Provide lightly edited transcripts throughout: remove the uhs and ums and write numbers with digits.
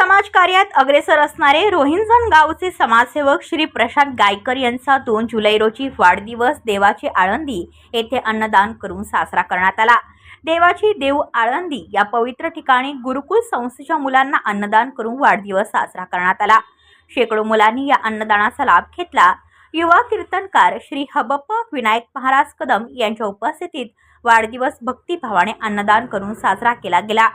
समाजकार्यात अग्रेसर असणारे रोहिंजन गावचे समाजसेवक श्री प्रशांत गायकर यांचा 2 जुलै रोजी वाढदिवस देवाची आळंदी येथे अन्नदान करून साजरा करण्यात आला। देवाची देव आळंदी या पवित्र ठिकाणी गुरुकुल संस्थेच्या मुलांना अन्नदान करून वाढदिवस साजरा करण्यात आला। शेकडो मुलांनी या अन्नदानाचा लाभ घेतला। युवा कीर्तनकार श्री हबप्प विनायक महाराज कदम यांच्या उपस्थितीत वाढदिवस भक्तिभावाने अन्नदान करून साजरा केला गेला।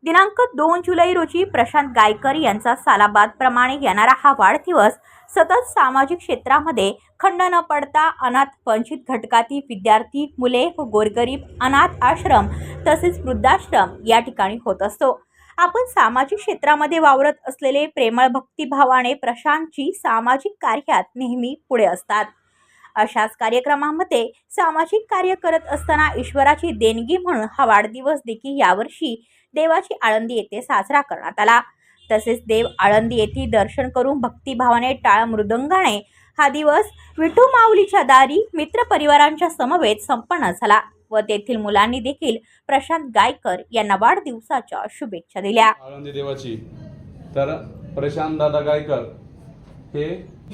दिनांक 2 जुलै रोजी प्रशांत गायकर यांचा सालाबादप्रमाणे येणारा हा वाढदिवस सतत सामाजिक क्षेत्रामध्ये खंड न पडता अनाथ वंचित घटकातील विद्यार्थी, मुले व गोरगरीब अनाथ आश्रम तसेच वृद्धाश्रम या ठिकाणी होत असतो। आपण सामाजिक क्षेत्रामध्ये वावरत असलेले प्रेमळ भक्तिभावाने प्रशांतजी सामाजिक कार्यात नेहमी पुढे असतात। अशाच कार्यक्रमामध्ये सामाजिक कार्य करत असताना ईश्वराची देणगी म्हणून हा वाढदिवस देखील यावर्षी देवाची आळंदी येथे साजरा करण्यात आला। तसेच देव आळंदी येथे दर्शन करून भक्तिभावाने टाळ मृदंगाने हा दिवस विठू माऊलीच्या दारी मित्रपरिवारांच्या समवेत संपन्न झाला व तेथील मुलांनी देखील प्रशांत गायकर यांना वाढदिवसाच्या शुभेच्छा दिल्या। आळंदी देवाची तर प्रशांत दादा गायकर हे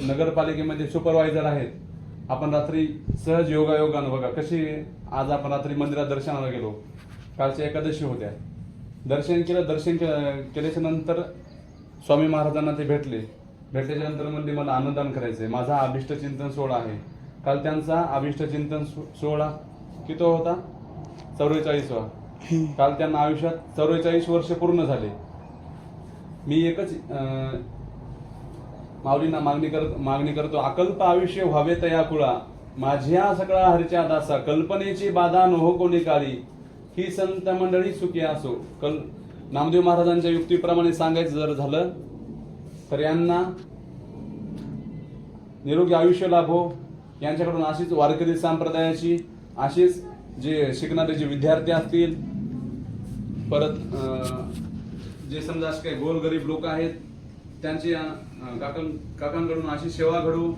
नगरपालिकेमध्ये सुपरवायझर आहेत। आपण रात्री सहज योगायोगानं बघा कशी आज आपण रात्री मंदिरात दर्शनाला गेलो। कालच्या एकादशी होत्या, दर्शन केल्याच्या नंतर स्वामी महाराजांना ते भेटल्याच्या नंतर म्हणले मला अन्नदान करायचंय, माझा अभिष्ट चिंतन सोहळा आहे। काल त्यांचा अभिष्ट चिंतन सोहळा किती होता? 44वा। काल त्यांना आयुष्यात 44 वर्ष पूर्ण झाले। मी एकच माऊलींना मागणी करतो, अकल्प आयुष्य व्हावे तया कुळा, माझ्या सगळा हरच्या दासा, कल्पनेची बाधा नहो कोणी काळी, ही संत मंडळी सुखी असो। नामदेव महाराजांच्या युक्तीप्रमाणे सांगायचं जर झालं तर यांना निरोगी आयुष्य लाभो, यांच्याकडून अशीच वारकरी संप्रदायाची अशीच जे शिकणारे जे विद्यार्थी असतील, परत जे समजा काही गोरगरीब लोक आहेत त्यांची काकांकडून अशी सेवा घडू,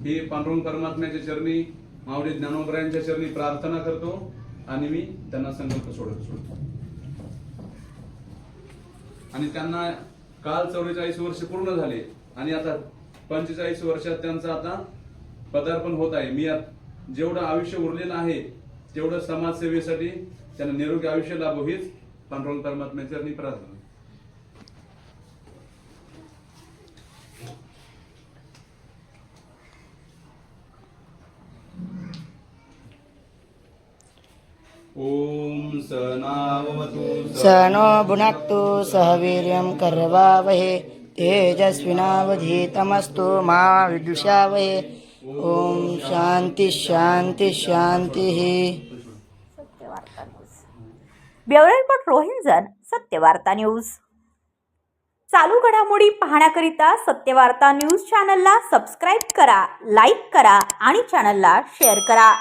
ही पांडुरंग परमात्म्याच्या चरणी माऊली ज्ञानोबरायांच्या चरणी प्रार्थना करतो आणि मी त्यांना संकल्प सोडतो। आणि त्यांना काल 44 वर्ष पूर्ण झाले आणि आता 45 वर्षात त्यांचं आता पदार्पण होत आहे। मी जेवढं आयुष्य उरलेलं आहे तेवढं समाजसेवेसाठी त्यांना निरोगी आयुष्य लाभो, हीच पांडुरंग परमात्म्याच्या चरणी प्रार्थना। ओम सनो भुनक्तु सह वीर्यं करवावहे तेजस्विनावधीतमस्तु मा विद्विषावहे। ओम शांति शांति शांति। Bureau report Rohinjan Satyavarta news. चालू घडामोडी पाहण्याकरिता सत्यवार्ता न्यूज चॅनलला सबस्क्राईब करा, लाईक करा आणि चॅनलला शेअर करा।